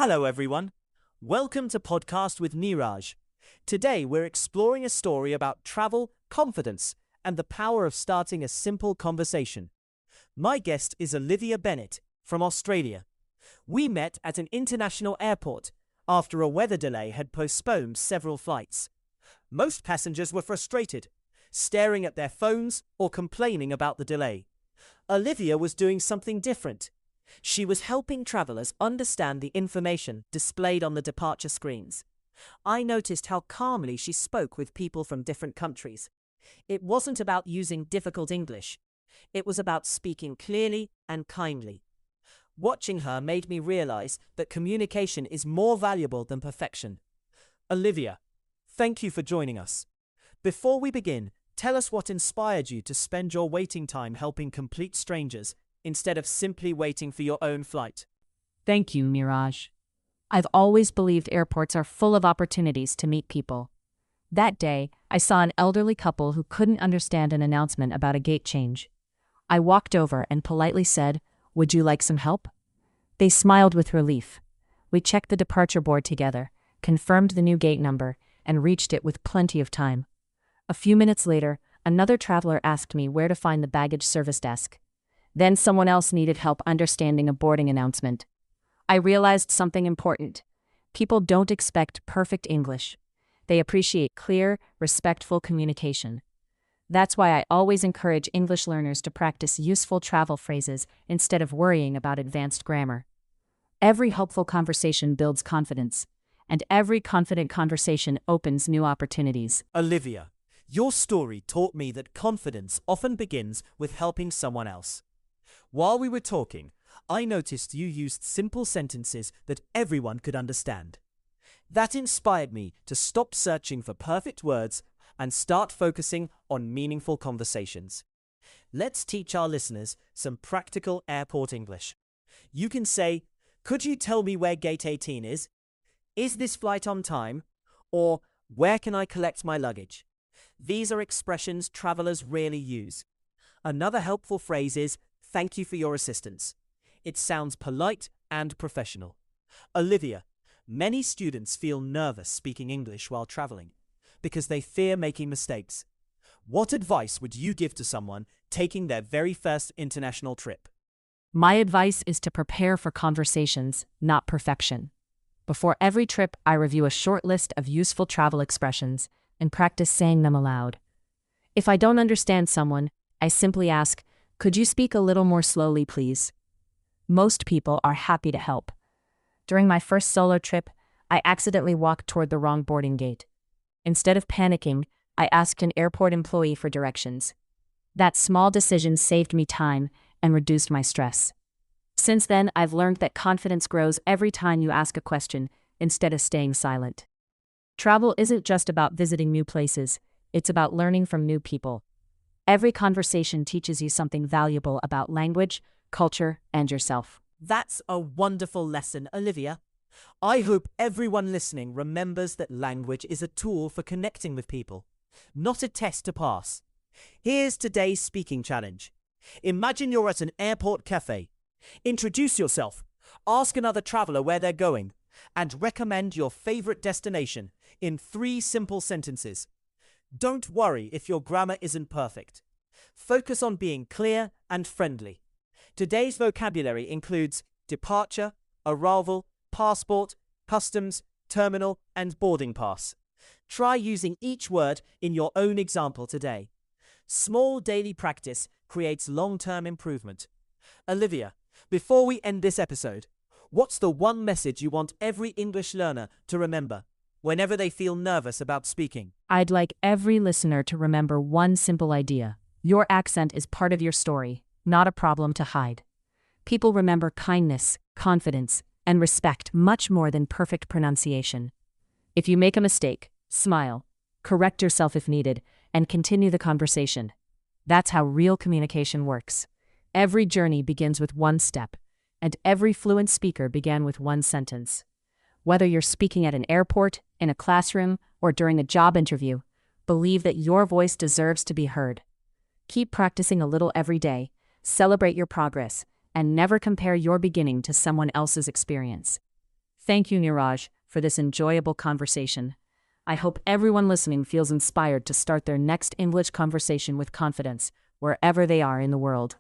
Hello everyone. Welcome to Podcast with Neeraj. Today we're exploring a story about travel, confidence, and the power of starting a simple conversation. My guest is Olivia Bennett from Australia. We met at an international airport after a weather delay had postponed several flights. Most passengers were frustrated, staring at their phones or complaining about the delay. Olivia was doing something different. She was helping travelers understand the information displayed on the departure screens. I noticed how calmly she spoke with people from different countries. It wasn't about using difficult English. It was about speaking clearly and kindly. Watching her made me realize that communication is more valuable than perfection. Olivia, thank you for joining us. Before we begin, tell us what inspired you to spend your waiting time helping complete strangers instead of simply waiting for your own flight. Thank you, Neeraj. I've always believed airports are full of opportunities to meet people. That day, I saw an elderly couple who couldn't understand an announcement about a gate change. I walked over and politely said, "Would you like some help?" They smiled with relief. We checked the departure board together, confirmed the new gate number, and reached it with plenty of time. A few minutes later, another traveler asked me where to find the baggage service desk. Then someone else needed help understanding a boarding announcement. I realized something important. People don't expect perfect English. They appreciate clear, respectful communication. That's why I always encourage English learners to practice useful travel phrases instead of worrying about advanced grammar. Every helpful conversation builds confidence, and every confident conversation opens new opportunities. Olivia, your story taught me that confidence often begins with helping someone else. While we were talking, I noticed you used simple sentences that everyone could understand. That inspired me to stop searching for perfect words and start focusing on meaningful conversations. Let's teach our listeners some practical airport English. You can say, "Could you tell me where gate 18 is? Is this flight on time?" Or, "Where can I collect my luggage?" These are expressions travelers rarely use. Another helpful phrase is, "Thank you for your assistance." It sounds polite and professional. Olivia, many students feel nervous speaking English while traveling because they fear making mistakes. What advice would you give to someone taking their very first international trip? My advice is to prepare for conversations, not perfection. Before every trip, I review a short list of useful travel expressions and practice saying them aloud. If I don't understand someone, I simply ask, "Could you speak a little more slowly, please?" Most people are happy to help. During my first solo trip, I accidentally walked toward the wrong boarding gate. Instead of panicking, I asked an airport employee for directions. That small decision saved me time and reduced my stress. Since then, I've learned that confidence grows every time you ask a question instead of staying silent. Travel isn't just about visiting new places, it's about learning from new people. Every conversation teaches you something valuable about language, culture, and yourself. That's a wonderful lesson, Olivia. I hope everyone listening remembers that language is a tool for connecting with people, not a test to pass. Here's today's speaking challenge. Imagine you're at an airport cafe. Introduce yourself, ask another traveler where they're going, and recommend your favorite destination in 3 simple sentences. Don't worry if your grammar isn't perfect. Focus on being clear and friendly. Today's vocabulary includes departure, arrival, passport, customs, terminal, and boarding pass. Try using each word in your own example today. Small daily practice creates long-term improvement. Olivia, before we end this episode, what's the one message you want every English learner to remember whenever they feel nervous about speaking? I'd like every listener to remember one simple idea. Your accent is part of your story, not a problem to hide. People remember kindness, confidence, and respect much more than perfect pronunciation. If you make a mistake, smile, correct yourself if needed, and continue the conversation. That's how real communication works. Every journey begins with one step, and every fluent speaker began with one sentence. Whether you're speaking at an airport, in a classroom, or during a job interview, believe that your voice deserves to be heard. Keep practicing a little every day, celebrate your progress, and never compare your beginning to someone else's experience. Thank you, Neeraj, for this enjoyable conversation. I hope everyone listening feels inspired to start their next English conversation with confidence, wherever they are in the world.